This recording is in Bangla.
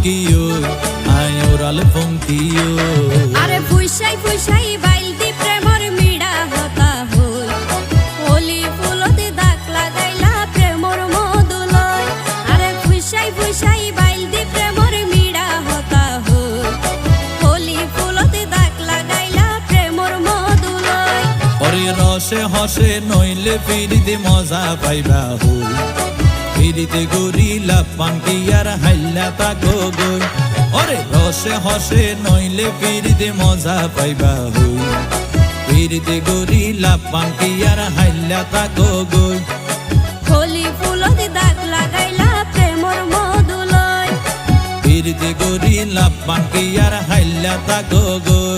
কিও আয় ওরাল ফঙ্কিও আরে ফুইসাই ফুইসাই বাইলতি প্রেমর মিড়া হতা হই হোলি ফুলতে দাগ লাগাইলা প্রেমর মধুলয় আরে ফুইসাই ফুইসাই বাইলতি প্রেমর মিড়া হতা হই হোলি ফুলতে দাগ লাগাইলা প্রেমর মধুলয় ওরে রসে হসে নইলে ফিরিতে মজা পাইবা হই ফিরিতে গরিলা পাঙ্কি আর হাইলা তাকো গই ওরে রসে হসে নইলে ফিরিতে মজা পাইবা হই ফিরিতে গরিলা পাঙ্কি আর হাইলা তাকো গই হোলি ফুলতে দাগ লাগাইলা প্রেমর মধুলয় ফিরিতে গরিলা পাঙ্কি আর হাইলা তাকো গই।